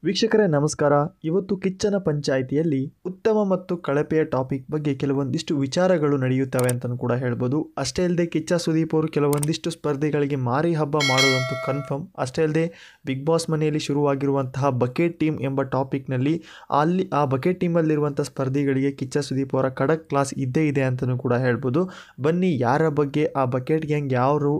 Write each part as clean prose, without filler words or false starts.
ವೀಕ್ಷಕರೇ ನಮಸ್ಕಾರ. ಇವತ್ತು ಕಿಚ್ಚನ ಪಂಚಾಯಿತಿಯಲ್ಲಿ ಉತ್ತಮ ಮತ್ತು ಕಳಪೆಯ ಟಾಪಿಕ್ ಬಗ್ಗೆ ಕೆಲವೊಂದಿಷ್ಟು ವಿಚಾರಗಳು ನಡೆಯುತ್ತವೆ ಅಂತಲೂ ಕೂಡ ಹೇಳ್ಬೋದು. ಅಷ್ಟೇ ಅಲ್ಲದೆ ಕಿಚ್ಚ ಸುದೀಪ್ ಅವರು ಕೆಲವೊಂದಿಷ್ಟು ಸ್ಪರ್ಧೆಗಳಿಗೆ ಮಾರಿ ಹಬ್ಬ ಮಾಡೋದಂತೂ ಕನ್ಫರ್ಮ್. ಅಷ್ಟೇ ಅಲ್ಲದೆ ಬಿಗ್ ಬಾಸ್ ಮನೆಯಲ್ಲಿ ಶುರುವಾಗಿರುವಂತಹ ಬಕೆಟ್ ಟೀಮ್ ಎಂಬ ಟಾಪಿಕ್ನಲ್ಲಿ ಆ ಬಕೆಟ್ ಟೀಮಲ್ಲಿರುವಂಥ ಸ್ಪರ್ಧಿಗಳಿಗೆ ಕಿಚ್ಚ ಸುದೀಪ್ ಅವರ ಖಡಕ್ ಕ್ಲಾಸ್ ಇದ್ದೇ ಇದೆ ಅಂತಲೂ ಕೂಡ ಹೇಳ್ಬೋದು. ಬನ್ನಿ, ಯಾರ ಬಗ್ಗೆ, ಆ ಬಕೆಟ್ ಗ್ಯಾಂಗ್ ಯಾರು,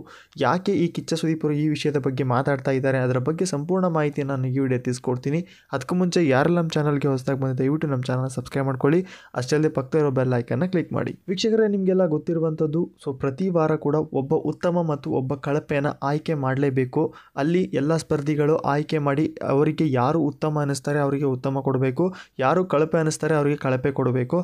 ಯಾಕೆ ಈ ಕಿಚ್ಚ ಸುದೀಪ್ ಅವರು ಈ ವಿಷಯದ ಬಗ್ಗೆ ಮಾತಾಡ್ತಾ ಇದ್ದಾರೆ, ಅದರ ಬಗ್ಗೆ ಸಂಪೂರ್ಣ ಮಾಹಿತಿಯನ್ನು ನಾನು ಈ ವಿಡಿಯೋ ತಿಳಿಸ್ಕೊಡ್ತೀನಿ. ಅದಕ್ಕೂ ಮುಂಚೆ ಯಾರೆಲ್ಲ ನಮ್ಮ ಚಾನಲ್ಗೆ ಹೊಸದಾಗಿ ಬಂದಿದೆ ದಯವಿಟ್ಟು ನಮ್ಮ ಚಾನಲ್ನ ಸಬ್ಸ್ಕ್ರೈಬ್ ಮಾಡ್ಕೊಳ್ಳಿ. ಅಷ್ಟೇ ಅಲ್ಲದೆ ಪಕ್ಕದ ಇರೋ ಬೆಲ್ ಐಕನ್ನ ಕ್ಲಿಕ್ ಮಾಡಿ. ವೀಕ್ಷಕರೇ, ನಿಮಗೆಲ್ಲ ಗೊತ್ತಿರುವಂಥದ್ದು, ಪ್ರತಿ ವಾರ ಕೂಡ ಒಬ್ಬ ಉತ್ತಮ ಮತ್ತು ಒಬ್ಬ ಕಳಪೆಯನ್ನು ಆಯ್ಕೆ ಮಾಡಲೇಬೇಕು. ಅಲ್ಲಿ ಎಲ್ಲ ಸ್ಪರ್ಧಿಗಳು ಆಯ್ಕೆ ಮಾಡಿ ಅವರಿಗೆ ಯಾರು ಉತ್ತಮ ಅನ್ನಿಸ್ತಾರೆ ಅವರಿಗೆ ಉತ್ತಮ ಕೊಡಬೇಕು, ಯಾರು ಕಳಪೆ ಅನ್ನಿಸ್ತಾರೆ ಅವರಿಗೆ ಕಳಪೆ ಕೊಡಬೇಕು.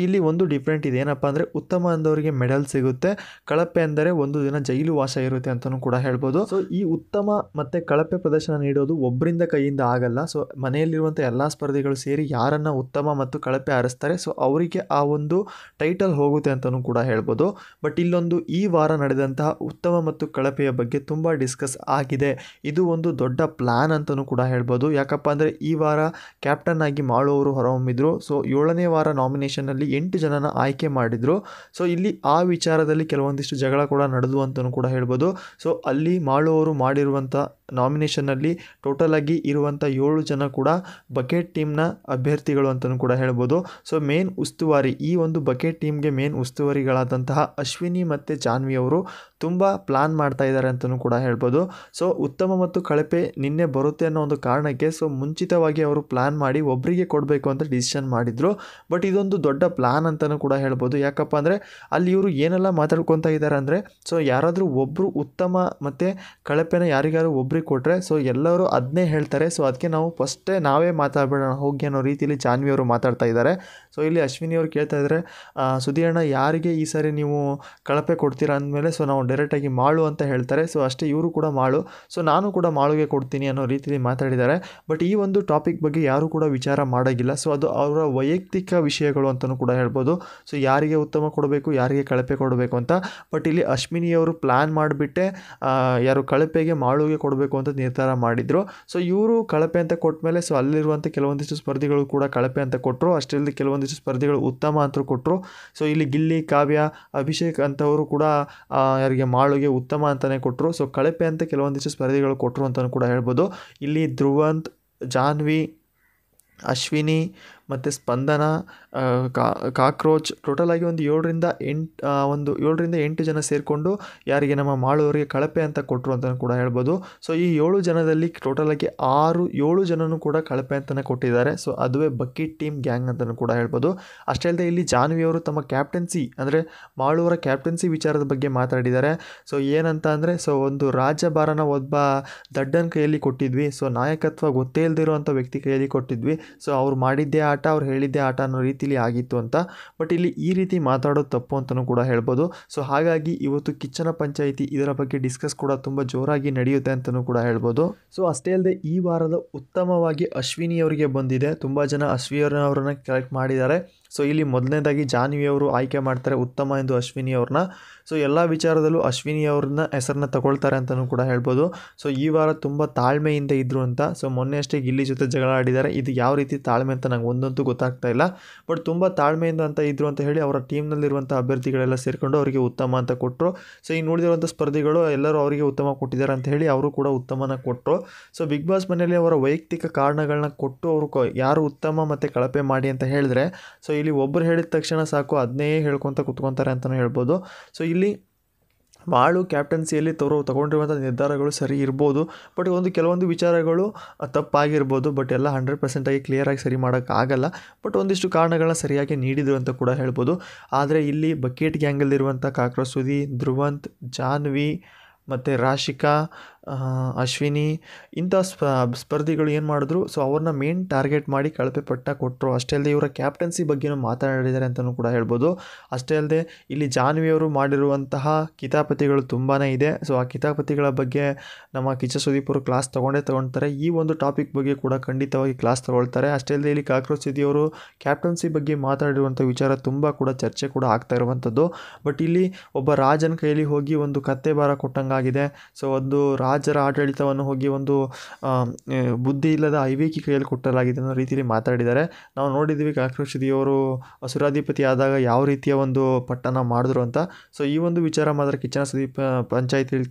ಇಲ್ಲಿ ಒಂದು ಡಿಫ್ರೆಂಟ್ ಇದೆ, ಏನಪ್ಪ ಅಂದರೆ ಉತ್ತಮ ಅಂದವರಿಗೆ ಮೆಡಲ್ ಸಿಗುತ್ತೆ, ಕಳಪೆ ಅಂದರೆ ಒಂದು ದಿನ ಜೈಲು ವಾಸ ಇರುತ್ತೆ ಅಂತಲೂ ಕೂಡ ಹೇಳ್ಬೋದು. ಈ ಉತ್ತಮ ಮತ್ತು ಕಳಪೆ ಪ್ರದರ್ಶನ ನೀಡೋದು ಒಬ್ಬರಿಂದ ಕೈಯಿಂದ ಆಗಲ್ಲ. ಮನೆಯಲ್ಲಿರುವಂಥ ಎಲ್ಲ ಸ್ಪರ್ಧಿಗಳು ಸೇರಿ ಯಾರನ್ನು ಉತ್ತಮ ಮತ್ತು ಕಳಪೆ ಆರಿಸ್ತಾರೆ ಅವರಿಗೆ ಆ ಒಂದು ಟೈಟಲ್ ಹೋಗುತ್ತೆ ಅಂತಲೂ ಕೂಡ ಹೇಳ್ಬೋದು. ಬಟ್ ಇಲ್ಲೊಂದು ಈ ವಾರ ನಡೆದಂತಹ ಉತ್ತಮ ಮತ್ತು ಕಳಪೆಯ ಬಗ್ಗೆ ತುಂಬ ಡಿಸ್ಕಸ್ ಆಗಿದೆ. ಇದು ಒಂದು ದೊಡ್ಡ ಪ್ಲ್ಯಾನ್ ಅಂತಲೂ ಕೂಡ ಹೇಳ್ಬೋದು. ಯಾಕಪ್ಪ ಅಂದರೆ ಈ ವಾರ ಕ್ಯಾಪ್ಟನ್ ಆಗಿ ಮಾಳುವರು ಹೊರಹೊಮ್ಮಿದ್ರು. 7ನೇ ವಾರ ನಾಮಿನೇಷನ್ನಲ್ಲಿ 8 ಜನನ ಆಯ್ಕೆ ಮಾಡಿದರು. ಇಲ್ಲಿ ಆ ವಿಚಾರದಲ್ಲಿ ಕೆಲವೊಂದಿಷ್ಟು ಜಗಳ ಕೂಡ ನಡೆದು ಅಂತಲೂ ಕೂಡ ಹೇಳ್ಬೋದು. ಅಲ್ಲಿ ಮಾಳುವರು ಮಾಡಿರುವಂಥ ನಾಮಿನೇಷನ್ನಲ್ಲಿ ಟೋಟಲ್ ಆಗಿ ಇರುವಂಥ 7 ಜನ ಕೂಡ ಬಕೆಟ್ ಟೀಮ್ನ ಅಭ್ಯರ್ಥಿಗಳು ಅಂತಲೂ ಕೂಡ ಹೇಳ್ಬೋದು. ಮೇನ್ ಉಸ್ತುವಾರಿ, ಈ ಒಂದು ಬಕೆಟ್ ಟೀಮ್ಗೆ ಮೇನ್ ಉಸ್ತುವಾರಿಗಳಾದಂತಹ ಅಶ್ವಿನಿ ಮತ್ತು ಜಾನ್ವಿ ಅವರು ತುಂಬ ಪ್ಲಾನ್ ಮಾಡ್ತಾ ಇದ್ದಾರೆ ಅಂತಲೂ ಕೂಡ ಹೇಳ್ಬೋದು. ಉತ್ತಮ ಮತ್ತು ಕಳಪೆ ನಿನ್ನೆ ಬರುತ್ತೆ ಅನ್ನೋ ಒಂದು ಕಾರಣಕ್ಕೆ ಮುಂಚಿತವಾಗಿ ಅವರು ಪ್ಲಾನ್ ಮಾಡಿ ಒಬ್ಬರಿಗೆ ಕೊಡಬೇಕು ಅಂತ ಡಿಸಿಷನ್ ಮಾಡಿದರು. ಬಟ್ ಇದೊಂದು ದೊಡ್ಡ ಪ್ಲಾನ್ ಅಂತಲೂ ಕೂಡ ಹೇಳ್ಬೋದು. ಯಾಕಪ್ಪ ಅಂದರೆ ಅಲ್ಲಿ ಇವರು ಏನೆಲ್ಲ ಮಾತಾಡ್ಕೊತಾ ಇದ್ದಾರೆ ಅಂದರೆ ಯಾರಾದರೂ ಒಬ್ಬರು ಉತ್ತಮ ಮತ್ತು ಕಳಪೆನ ಯಾರಿಗಾರು ಒಬ್ರಿಗೆ ಕೊಟ್ಟರೆ ಎಲ್ಲರೂ ಅದನ್ನೇ ಹೇಳ್ತಾರೆ. ಅದಕ್ಕೆ ನಾವು ಫಸ್ಟೇ ನಾವೇ ಮಾತಾಡಬೇಡ ಹೋಗಿ ಅನ್ನೋ ರೀತಿಯಲ್ಲಿ ಜಾನ್ವಿ ಅವರು ಮಾತಾಡ್ತಾ ಇದ್ದಾರೆ. ಇಲ್ಲಿ ಅಶ್ವಿನಿ ಅವರು ಕೇಳ್ತಾ ಇದ್ದಾರೆ, ಸುಧೀರಣ್ಣ ಯಾರಿಗೆ ಈ ಸಾರಿ ನೀವು ಕಳಪೆ ಕೊಡ್ತೀರಾ ಅಂದಮೇಲೆ ನಾವು ಡೈರೆಕ್ಟಾಗಿ ಮಾಳು ಅಂತ ಹೇಳ್ತಾರೆ. ಅಷ್ಟೇ ಇವರು ಕೂಡ ಮಾಳು, ನಾನು ಕೂಡ ಮಾಳುಗೆ ಕೊಡ್ತೀನಿ ಅನ್ನೋ ರೀತಿಯಲ್ಲಿ ಮಾತಾಡಿದ್ದಾರೆ. ಬಟ್ ಈ ಒಂದು ಟಾಪಿಕ್ ಬಗ್ಗೆ ಯಾರೂ ಕೂಡ ವಿಚಾರ ಮಾಡೋಂಗಿಲ್ಲ. ಅದು ಅವರ ವೈಯಕ್ತಿಕ ವಿಷಯಗಳು ಅಂತಲೂ ಕೂಡ ಹೇಳ್ಬೋದು. ಯಾರಿಗೆ ಉತ್ತಮ ಕೊಡಬೇಕು, ಯಾರಿಗೆ ಕಳಪೆ ಕೊಡಬೇಕು ಅಂತ. ಬಟ್ ಇಲ್ಲಿ ಅಶ್ವಿನಿಯವರು ಪ್ಲ್ಯಾನ್ ಮಾಡಿಬಿಟ್ಟೆ ಯಾರು ಕಳಪೆಗೆ ಮಾಳುಗೆ ಕೊಡಬೇಕು ಅಂತ ನಿರ್ಧಾರ ಮಾಡಿದರು. ಇವರು ಕಳಪೆ ಅಂತ ಕೊಟ್ಟ ಮೇಲೆ ಅಲ್ಲಿರುವಂಥ ಕೆಲವೊಂದಿಷ್ಟು ಸ್ಪರ್ಧಿಗಳು ಕೂಡ ಕಳಪೆ ಅಂತ ಕೊಟ್ಟರು. ಅಷ್ಟೇ ಕೆಲವೊಂದಿಷ್ಟು ಸ್ಪರ್ಧಿಗಳು ಉತ್ತಮ ಅಂತ ಕೊಟ್ಟರು. ಇಲ್ಲಿ ಗಿಲ್ಲಿ, ಕಾವ್ಯ, ಅಭಿಷೇಕ್ ಅಂತವರು ಕೂಡ ಯಾರಿಗೆ ಮಾಳುಗೆ ಉತ್ತಮ ಅಂತಲೇ ಕೊಟ್ಟರು. ಕಳಪೆ ಅಂತ ಕೆಲವೊಂದಿಷ್ಟು ಸ್ಪರ್ಧಿಗಳು ಕೊಟ್ಟರು ಅಂತಲೂ ಕೂಡ ಹೇಳ್ಬೋದು. ಇಲ್ಲಿ ಧ್ರುವಂತ್, ಜಾನ್ವಿ, ಅಶ್ವಿನಿ ಮತ್ತು ಸ್ಪಂದನ, ಕಾಕ್ರೋಚ್ ಟೋಟಲ್ ಆಗಿ ಒಂದು 7ರಿಂದ 8 ಜನ ಸೇರಿಕೊಂಡು ಯಾರಿಗೆ ನಮ್ಮ ಮಾಳುವವರಿಗೆ ಕಳಪೆ ಅಂತ ಕೊಟ್ಟರು ಅಂತಲೂ ಕೂಡ ಹೇಳ್ಬೋದು. ಈ 7 ಜನದಲ್ಲಿ ಟೋಟಲ್ ಆಗಿ 7 ಜನನೂ ಕೂಡ ಕಳಪೆ ಅಂತಲೇ ಕೊಟ್ಟಿದ್ದಾರೆ. ಅದುವೇ ಬಕೆಟ್ ಟೀಮ್ ಗ್ಯಾಂಗ್ ಅಂತಲೂ ಕೂಡ ಹೇಳ್ಬೋದು. ಅಷ್ಟೇ ಅಲ್ಲದೆ ಇಲ್ಲಿ ಜಾನ್ವಿಯವರು ತಮ್ಮ ಕ್ಯಾಪ್ಟನ್ಸಿ ಅಂದರೆ ಮಾಳುವರ ಕ್ಯಾಪ್ಟನ್ಸಿ ವಿಚಾರದ ಬಗ್ಗೆ ಮಾತಾಡಿದ್ದಾರೆ. ಏನಂತ ಅಂದರೆ ಒಂದು ರಾಜ್ಯಭಾರನ ಒಬ್ಬ ದಡ್ಡನ ಕೈಯಲ್ಲಿ ಕೊಟ್ಟಿದ್ವಿ, ನಾಯಕತ್ವ ಗೊತ್ತೇ ಇಲ್ಲದಿರುವಂಥ ವ್ಯಕ್ತಿ ಕೈಯಲ್ಲಿ ಕೊಟ್ಟಿದ್ವಿ, ಅವ್ರು ಮಾಡಿದ್ದೇ ಆಟ, ಅವ್ರು ಹೇಳಿದ್ದೇ ಆಟ ಅನ್ನೋ ರೀತಿಯಲ್ಲಿ ಆಗಿತ್ತು ಅಂತ. ಬಟ್ ಇಲ್ಲಿ ಈ ರೀತಿ ಮಾತಾಡೋದು ತಪ್ಪು ಅಂತಲೂ ಕೂಡ ಹೇಳ್ಬೋದು. ಹಾಗಾಗಿ ಇವತ್ತು ಕಿಚ್ಚನ ಪಂಚಾಯಿತಿ ಇದರ ಬಗ್ಗೆ ಡಿಸ್ಕಸ್ ಕೂಡ ತುಂಬ ಜೋರಾಗಿ ನಡೆಯುತ್ತೆ ಅಂತಲೂ ಕೂಡ ಹೇಳ್ಬೋದು. ಅಷ್ಟೇ ಅಲ್ಲದೆ ಈ ವಾರದ ಉತ್ತಮವಾಗಿ ಅಶ್ವಿನಿ ಅವರಿಗೆ ಬಂದಿದೆ. ತುಂಬ ಜನ ಅಶ್ವಿನಿಯವರನ್ನ ಸೆಲೆಕ್ಟ್ ಮಾಡಿದ್ದಾರೆ. ಇಲ್ಲಿ ಮೊದಲನೇದಾಗಿ ಜಾನ್ವಿಯವರು ಆಯ್ಕೆ ಮಾಡ್ತಾರೆ ಉತ್ತಮ ಎಂದು ಅಶ್ವಿನಿ ಅವ್ರನ್ನ. ಎಲ್ಲ ವಿಚಾರದಲ್ಲೂ ಅಶ್ವಿನಿ ಅವ್ರನ್ನ ಹೆಸರನ್ನ ತಗೊಳ್ತಾರೆ ಅಂತಲೂ ಕೂಡ ಹೇಳ್ಬೋದು. ಈ ವಾರ ತುಂಬ ತಾಳ್ಮೆಯಿಂದ ಇದ್ದರು ಅಂತ. ಮೊನ್ನೆ ಅಷ್ಟೇ ಗಿಲ್ಲಿ ಜೊತೆ ಜಗಳ ಆಡಿದ್ದಾರೆ. ಇದು ಯಾವ ರೀತಿ ತಾಳ್ಮೆ ಅಂತ ನಂಗೆ ಒಂದಂತೂ ಗೊತ್ತಾಗ್ತಾ ಇಲ್ಲ. ಬಟ್ ತುಂಬ ತಾಳ್ಮೆಯಿಂದ ಅಂತ ಇದ್ದರು ಅಂತ ಹೇಳಿ ಅವರ ಟೀಮ್ನಲ್ಲಿರುವಂಥ ಅಭ್ಯರ್ಥಿಗಳೆಲ್ಲ ಸೇರಿಕೊಂಡು ಅವರಿಗೆ ಉತ್ತಮ ಅಂತ ಕೊಟ್ಟರು. ಇನ್ನು ಉಳಿದಿರುವಂಥ ಸ್ಪರ್ಧಿಗಳು ಎಲ್ಲರೂ ಅವರಿಗೆ ಉತ್ತಮ ಕೊಟ್ಟಿದ್ದಾರೆ ಅಂತ ಹೇಳಿ ಅವರು ಕೂಡ ಉತ್ತಮನ ಕೊಟ್ಟರು. ಬಿಗ್ ಬಾಸ್ ಮನೆಯಲ್ಲಿ ಅವರ ವೈಯಕ್ತಿಕ ಕಾರಣಗಳನ್ನ ಕೊಟ್ಟು ಅವರು ಯಾರು ಉತ್ತಮ ಮತ್ತು ಕಳಪೆ ಮಾಡಿ ಅಂತ ಹೇಳಿದ್ರೆ ಇಲ್ಲಿ ಒಬ್ಬರು ಹೇಳಿದ ತಕ್ಷಣ ಸಾಕು ಅದನ್ನೇ ಹೇಳ್ಕೊತ ಕುತ್ಕೊತಾರೆ ಅಂತಲೂ ಹೇಳ್ಬೋದು. ಇಲ್ಲಿ ಮಾಳು ಕ್ಯಾಪ್ಟನ್ಸಿಯಲ್ಲಿ ತಗೊಂಡಿರುವಂಥ ನಿರ್ಧಾರಗಳು ಸರಿ ಇರ್ಬೋದು. ಬಟ್ ಕೆಲವೊಂದು ವಿಚಾರಗಳು ತಪ್ಪಾಗಿರ್ಬೋದು. ಬಟ್ ಎಲ್ಲ 100% ಆಗಿ ಕ್ಲಿಯರಾಗಿ ಸರಿ ಮಾಡೋಕ್ಕಾಗಲ್ಲ. ಬಟ್ ಒಂದಿಷ್ಟು ಕಾರಣಗಳನ್ನ ಸರಿಯಾಗಿ ನೀಡಿದರು ಅಂತ ಕೂಡ ಹೇಳ್ಬೋದು. ಆದರೆ ಇಲ್ಲಿ ಬಕೆಟ್ ಗ್ಯಾಂಗಲ್ಲಿರುವಂಥ ಕಾಕ್ರೋಚ್ ಸುದಿ, ಧ್ರುವಂತ್, ಜಾನ್ವಿ ಮತ್ತು ರಾಶಿಕಾ, ಅಶ್ವಿನಿ ಇಂಥ ಸ್ಪರ್ಧಿಗಳು ಏನು ಮಾಡಿದ್ರು, ಅವ್ರನ್ನ ಮೇನ್ ಟಾರ್ಗೆಟ್ ಮಾಡಿ ಕಳಪೆ ಪಟ್ಟ ಕೊಟ್ಟರು. ಅಷ್ಟೇ ಅಲ್ಲದೆ ಇವರ ಕ್ಯಾಪ್ಟನ್ಸಿ ಬಗ್ಗೆನೂ ಮಾತನಾಡಿದ್ದಾರೆ ಅಂತಲೂ ಕೂಡ ಹೇಳ್ಬೋದು. ಅಷ್ಟೇ ಅಲ್ಲದೆ ಇಲ್ಲಿ ಜಾನ್ವಿಯವರು ಮಾಡಿರುವಂತಹ ಕಿತಾಪತಿಗಳು ತುಂಬಾ ಇದೆ. ಆ ಕಿತಾಪತಿಗಳ ಬಗ್ಗೆ ನಮ್ಮ ಕಿಚ್ಚ ಸುದೀಪ್ ಅವರು ಕ್ಲಾಸ್ ತಗೊಳ್ತಾರೆ. ಈ ಒಂದು ಟಾಪಿಕ್ ಬಗ್ಗೆ ಕೂಡ ಖಂಡಿತವಾಗಿ ಕ್ಲಾಸ್ ತಗೊಳ್ತಾರೆ. ಅಷ್ಟೇ ಅಲ್ಲದೆ ಇಲ್ಲಿ ಕಾಕ್ರೋಚ್ ಸುದಿಯವರು ಕ್ಯಾಪ್ಟನ್ಸಿ ಬಗ್ಗೆ ಮಾತಾಡಿರುವಂಥ ವಿಚಾರ ತುಂಬ ಕೂಡ ಚರ್ಚೆ ಕೂಡ ಆಗ್ತಾ ಇರುವಂಥದ್ದು. ಬಟ್ ಇಲ್ಲಿ ಒಬ್ಬ ರಾಜನ ಕೈಯಲ್ಲಿ ಹೋಗಿ ಒಂದು ಕತ್ತೆ ಭಾರ ಕೊಟ್ಟಂಗಾಗಿದೆ. ಒಂದು ರಾಜರ ಆಡಳಿತವನ್ನು ಹೋಗಿ ಒಂದು ಬುದ್ಧಿ ಇಲ್ಲದ ಐವೇಕಿ ಕೈಯಲ್ಲಿ ಕೊಟ್ಟಲಾಗಿದೆ ಅನ್ನೋ ರೀತಿಯಲ್ಲಿ ಮಾತಾಡಿದ್ದಾರೆ. ನಾವು ನೋಡಿದ್ದೀವಿ ಕಾಕ್ರೋಶದಿಯವರು ಸುರಾಧಿಪತಿ ಆದಾಗ ಯಾವ ರೀತಿಯ ಒಂದು ಪಟ್ಟಣ ಮಾಡಿದ್ರು ಅಂತ. ಸೊ ಈ ಒಂದು ವಿಚಾರ ಮಾತ್ರ ಕಿಚ್ಚನ ಸುದೀಪ್ ಪಂಚಾಯಿತಿಯಲ್ಲಿ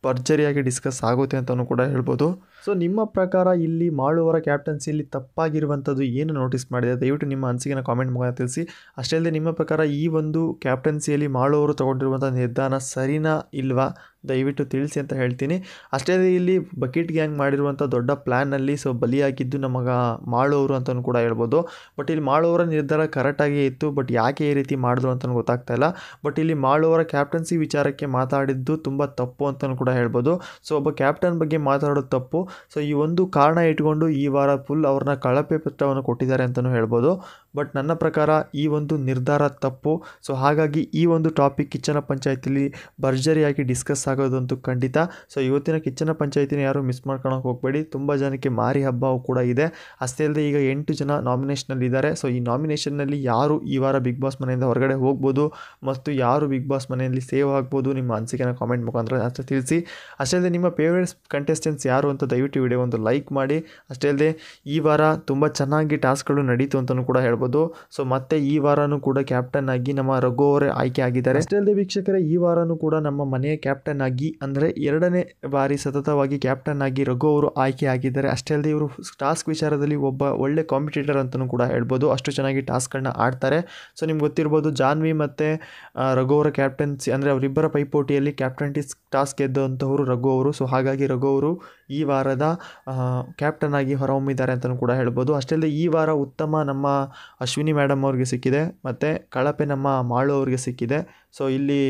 ಭರ್ಜರಿಯಾಗಿ ಡಿಸ್ಕಸ್ ಆಗುತ್ತೆ ಅಂತಲೂ ಕೂಡ ಹೇಳ್ಬೋದು. ಸೊ ನಿಮ್ಮ ಪ್ರಕಾರ ಇಲ್ಲಿ ಮಾಳು ಅವರ ಕ್ಯಾಪ್ಟನ್ಸಿಯಲ್ಲಿ ತಪ್ಪಾಗಿರುವಂಥದ್ದು ಏನು ನೋಟಿಸ್ ಮಾಡಿದೆ, ದಯವಿಟ್ಟು ನಿಮ್ಮ ಅನಿಸಿಕೆನ ಕಾಮೆಂಟ್ ಮೂಲಕ ತಿಳಿಸಿ. ಅಷ್ಟೇ ಅಲ್ಲದೆ ನಿಮ್ಮ ಪ್ರಕಾರ ಈ ಒಂದು ಕ್ಯಾಪ್ಟನ್ಸಿಯಲ್ಲಿ ಮಾಳು ಅವರು ತಗೊಂಡಿರುವಂಥ ನಿರ್ಧಾರ ಸರಿನಾ ಇಲ್ವಾ ದಯವಿಟ್ಟು ತಿಳಿಸಿ ಅಂತ ಹೇಳ್ತೀನಿ. ಅಷ್ಟೇ ಅಲ್ಲದೆ ಇಲ್ಲಿ ಬಕೆಟ್ ಗ್ಯಾಂಗ್ ಮಾಡಿರುವಂಥ ದೊಡ್ಡ ಪ್ಲ್ಯಾನಲ್ಲಿ ಸೊ ಬಲಿಯಾಗಿದ್ದು ನಮಗೆ ಮಾಳು ಅವರು ಅಂತಲೂ ಕೂಡ ಹೇಳ್ಬೋದು. ಬಟ್ ಇಲ್ಲಿ ಮಾಳು ಅವರ ನಿರ್ಧಾರ ಕರೆಕ್ಟಾಗೇ ಇತ್ತು, ಬಟ್ ಯಾಕೆ ಈ ರೀತಿ ಮಾಡಿದ್ರು ಅಂತಲೂ ಗೊತ್ತಾಗ್ತಾ ಇಲ್ಲ. ಬಟ್ ಇಲ್ಲಿ ಮಾಳು ಅವರ ಕ್ಯಾಪ್ಟನ್ಸಿ ವಿಚಾರಕ್ಕೆ ಮಾತಾಡಿದ್ದು ತುಂಬ ತಪ್ಪು ಅಂತಲೂ ಕೂಡ ಹೇಳ್ಬೋದು. ಸೊ ಒಬ್ಬ ಕ್ಯಾಪ್ಟನ್ ಬಗ್ಗೆ ಮಾತಾಡೋದು ತಪ್ಪು. ಸೊ ಈ ಒಂದು ಕಾರಣ ಇಟ್ಕೊಂಡು ಈ ವಾರ ಫುಲ್ ಅವ್ರನ್ನ ಕಳಪೆ ಪತ್ರವನ್ನು ಕೊಟ್ಟಿದ್ದಾರೆ ಅಂತಲೂ ಹೇಳ್ಬೋದು. ಬಟ್ ನನ್ನ ಪ್ರಕಾರ ಈ ಒಂದು ನಿರ್ಧಾರ ತಪ್ಪು. ಸೊ ಹಾಗಾಗಿ ಈ ಒಂದು ಟಾಪಿಕ್ ಕಿಚ್ಚನ ಪಂಚಾಯಿತಿಲಿ ಭರ್ಜರಿಯಾಗಿ ಡಿಸ್ಕಸ್ ಆಗೋದಂತೂ ಖಂಡಿತ. ಸೊ ಇವತ್ತಿನ ಕಿಚ್ಚನ ಪಂಚಾಯಿತಿನ ಯಾರು ಮಿಸ್ ಮಾಡ್ಕೊಳಕ್ಕೆ ಹೋಗಬೇಡಿ. ತುಂಬ ಜನಕ್ಕೆ ಮಾರಿ ಹಬ್ಬವು ಕೂಡ ಇದೆ. ಅಷ್ಟೇ ಅಲ್ಲದೆ ಈಗ 8 ಜನ ನಾಮಿನೇಷನಲ್ಲಿ ಇದ್ದಾರೆ. ಸೊ ಈ ನಾಮಿನೇಷನ್ನಲ್ಲಿ ಯಾರು ಈ ವಾರ ಬಿಗ್ ಬಾಸ್ ಮನೆಯಿಂದ ಹೊರಗಡೆ ಹೋಗ್ಬೋದು ಮತ್ತು ಯಾರು ಬಿಗ್ ಬಾಸ್ ಮನೆಯಲ್ಲಿ ಸೇವ್ ಆಗ್ಬೋದು, ನಿಮ್ಮ ಅನಿಸಿಕೆನ ಕಾಮೆಂಟ್ ಮುಖಾಂತರ ಅಷ್ಟೇ ತಿಳಿಸಿ. ಅಷ್ಟೇ ಅಲ್ಲದೆ ನಿಮ್ಮ ಫೇವ್ರೇಟ್ ಕಂಟೆಸ್ಟೆಂಟ್ಸ್ ಯಾರು ಅಂತ ದಯವಿಟ್ಟು ವಿಡಿಯೋ ಒಂದು ಲೈಕ್ ಮಾಡಿ. ಅಷ್ಟೇ ಅಲ್ಲದೆ ಈ ವಾರ ತುಂಬ ಚೆನ್ನಾಗಿ ಟಾಸ್ಕ್ಗಳು ನಡೀತು ಅಂತಲೂ ಕೂಡ ಹೇಳ್ಬೋದು. ಸೊ ಮತ್ತೆ ಈ ವಾರನೂ ಕೂಡ ಕ್ಯಾಪ್ಟನ್ ಆಗಿ ನಮ್ಮ ರಘು ಅವರೇ ಆಯ್ಕೆ ಆಗಿದ್ದಾರೆ. ಅಷ್ಟೇ ಅಲ್ಲದೆ ವೀಕ್ಷಕರೇ, ಈ ವಾರನೂ ಕೂಡ ನಮ್ಮ ಮನೆಯ ಕ್ಯಾಪ್ಟನ್ ಆಗಿ ಅಂದರೆ 2ನೇ ಬಾರಿ ಸತತವಾಗಿ ಕ್ಯಾಪ್ಟನ್ ಆಗಿ ರಘು ಅವರು ಆಯ್ಕೆ ಆಗಿದ್ದಾರೆ. ಅಷ್ಟೇ ಅಲ್ಲದೆ ಇವರು ಟಾಸ್ಕ್ ವಿಚಾರದಲ್ಲಿ ಒಬ್ಬ ಒಳ್ಳೆ ಕಾಂಪಿಟೇಟರ್ ಅಂತಲೂ ಕೂಡ ಹೇಳ್ಬೋದು. ಅಷ್ಟು ಚೆನ್ನಾಗಿ ಟಾಸ್ಕ್ಗಳನ್ನ ಆಡ್ತಾರೆ. ಸೊ ನಿಮ್ಗೆ ಗೊತ್ತಿರ್ಬೋದು, ಜಾನ್ವಿ ಮತ್ತು ರಘು ಅವರ ಕ್ಯಾಪ್ಟನ್ಸಿ ಅಂದರೆ ಅವರಿಬ್ಬರ ಪೈಪೋಟಿಯಲ್ಲಿ ಕ್ಯಾಪ್ಟನ್ ಟಾಸ್ಕ್ ಗೆದ್ದಂಥವರು ರಘು ಅವರು. ಸೊ ಹಾಗಾಗಿ ರಘು ಅವರು ಈ ವಾರದ ಕ್ಯಾಪ್ಟನ್ ಆಗಿ ಹೊರಹೊಮ್ಮಿದ್ದಾರೆ ಅಂತಲೂ ಕೂಡ ಹೇಳ್ಬೋದು. ಅಷ್ಟೇ ಅಲ್ಲದೆ ಈ ವಾರ ಉತ್ತಮ ನಮ್ಮ ಅಶ್ವಿನಿ ಮೇಡಮ್ ಅವ್ರಿಗೆ ಸಿಕ್ಕಿದೆ ಮತ್ತು ಕಳಪೆ ನಮ್ಮ ಮಾಳು ಅವ್ರಿಗೆ ಸಿಕ್ಕಿದೆ. ಸೊ ಇಲ್ಲಿ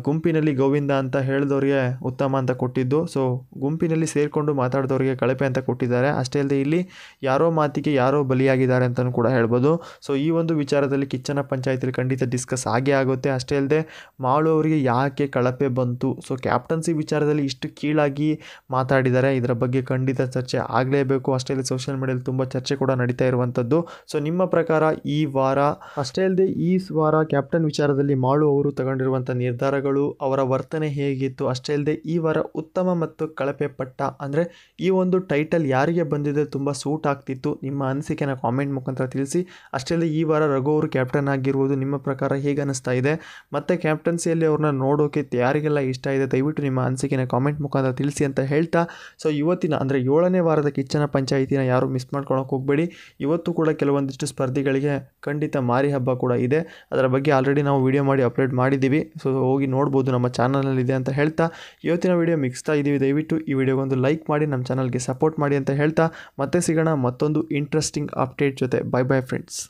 ಗುಂಪಿನಲ್ಲಿ ಗೋವಿಂದ ಅಂತ ಹೇಳಿದವ್ರಿಗೆ ಉತ್ತಮ ಅಂತ ಕೊಟ್ಟಿದ್ದು. ಸೊ ಗುಂಪಿನಲ್ಲಿ ಸೇರಿಕೊಂಡು ಮಾತಾಡಿದವ್ರಿಗೆ ಕಳಪೆ ಅಂತ ಕೊಟ್ಟಿದ್ದಾರೆ. ಅಷ್ಟೇ ಅಲ್ಲದೆ ಇಲ್ಲಿ ಯಾರೋ ಮಾತಿಗೆ ಯಾರೋ ಬಲಿಯಾಗಿದ್ದಾರೆ ಅಂತಲೂ ಕೂಡ ಹೇಳ್ಬೋದು. ಸೊ ಈ ಒಂದು ವಿಚಾರದಲ್ಲಿ ಕಿಚ್ಚನ ಪಂಚಾಯಿತಿಯಲ್ಲಿ ಖಂಡಿತ ಡಿಸ್ಕಸ್ ಆಗೇ ಆಗುತ್ತೆ. ಅಷ್ಟೇ ಅಲ್ಲದೆ ಮಾಳು ಅವರಿಗೆ ಯಾಕೆ ಕಳಪೆ ಬಂತು, ಸೊ ಕ್ಯಾಪ್ಟನ್ಸಿ ವಿಚಾರದಲ್ಲಿ ಇಷ್ಟು ಕೀಳಾಗಿ ಮಾತಾಡಿದ್ದಾರೆ, ಇದರ ಬಗ್ಗೆ ಖಂಡಿತ ಚರ್ಚೆ ಆಗಲೇಬೇಕು. ಅಷ್ಟೇ ಅಲ್ಲದೆ ಸೋಷಿಯಲ್ ಮೀಡಿಯಾದಲ್ಲಿ ತುಂಬ ಚರ್ಚೆ ಕೂಡ ನಡೀತಾ ಇರುವಂಥದ್ದು. ಸೊ ನಿಮ್ಮ ಪ್ರಕಾರ ಈ ವಾರ ಅಷ್ಟೇ ಅಲ್ಲದೆ ಈ ವಾರ ಕ್ಯಾಪ್ಟನ್ ವಿಚಾರದಲ್ಲಿ ಮಾಳು ಅವರು ತಗೊಂಡಿರುವಂಥ ನಿರ್ಧಾರಗಳು, ಅವರ ವರ್ತನೆ ಹೇಗಿತ್ತು, ಅಷ್ಟೇ ಅಲ್ಲದೆ ಈ ವಾರ ಉತ್ತಮ ಮತ್ತು ಕಳಪೆ ಪಟ್ಟ ಅಂದರೆ ಈ ಒಂದು ಟೈಟಲ್ ಯಾರಿಗೆ ಬಂದಿದೆ ತುಂಬ ಸೂಟ್ ಆಗ್ತಿತ್ತು, ನಿಮ್ಮ ಅನಿಸಿಕೆನ ಕಾಮೆಂಟ್ ಮುಖಾಂತರ ತಿಳಿಸಿ. ಅಷ್ಟೇ ಅಲ್ಲದೆ ಈ ವಾರ ರಘು ಅವರು ಕ್ಯಾಪ್ಟನ್ ಆಗಿರುವುದು ನಿಮ್ಮ ಪ್ರಕಾರ ಹೇಗೆ ಅನ್ನಿಸ್ತಾ ಇದೆ, ಮತ್ತು ಕ್ಯಾಪ್ಟನ್ಸಿಯಲ್ಲಿ ಅವ್ರನ್ನ ನೋಡೋಕೆ ಯಾರಿಗೆಲ್ಲ ಇಷ್ಟ ಇದೆ, ದಯವಿಟ್ಟು ನಿಮ್ಮ ಅನಿಸಿಕೆನ ಕಾಮೆಂಟ್ ಮುಖಾಂತರ ತಿಳಿಸಿ ಅಂತ ಹೇಳ್ತಾ, ಸೊ ಇವತ್ತಿನ ಅಂದರೆ 7ನೇ ವಾರದ ಕಿಚ್ಚನ ಪಂಚಾಯಿತಿನ ಯಾರು ಮಿಸ್ ಮಾಡ್ಕೊಳಕ್ಕೆ ಹೋಗಬೇಡಿ. ಇವತ್ತು ಕೂಡ ಕೆಲವೊಂದಿಷ್ಟು ಸ್ಪರ್ಧಿಗಳಿಗೆ ಖಂಡಿತ ಮಾರಿ ಹಬ್ಬ ಕೂಡ ಇದೆ. ಅದರ ಬಗ್ಗೆ ಆಲ್ರೆಡಿ ನಾವು ವಿಡಿಯೋ ಮಾಡಿ ಅಪ್ಲೋಡ್ ಮಾಡಿದ್ದೀವಿ. ಸೊ ಹೋಗಿ ನೋಡ್ಬೋದು, ನಮ್ಮ ಚಾನಲಲ್ಲಿದೆ ಅಂತ ಹೇಳ್ತಾ ಇವತ್ತಿನ ವಿಡಿಯೋ ಮುಗಿಸ್ತಾ ಇದ್ದೀವಿ. ದಯವಿಟ್ಟು ಈ ವಿಡಿಯೋಗೊಂದು ಲೈಕ್ ಮಾಡಿ, ನಮ್ಮ ಚಾನಲ್ಗೆ ಸಪೋರ್ಟ್ ಮಾಡಿ ಅಂತ ಹೇಳ್ತಾ ಮತ್ತೆ ಸಿಗೋಣ ಮತ್ತೊಂದು ಇಂಟ್ರೆಸ್ಟಿಂಗ್ ಅಪ್ಡೇಟ್ ಜೊತೆ. Bye bye friends.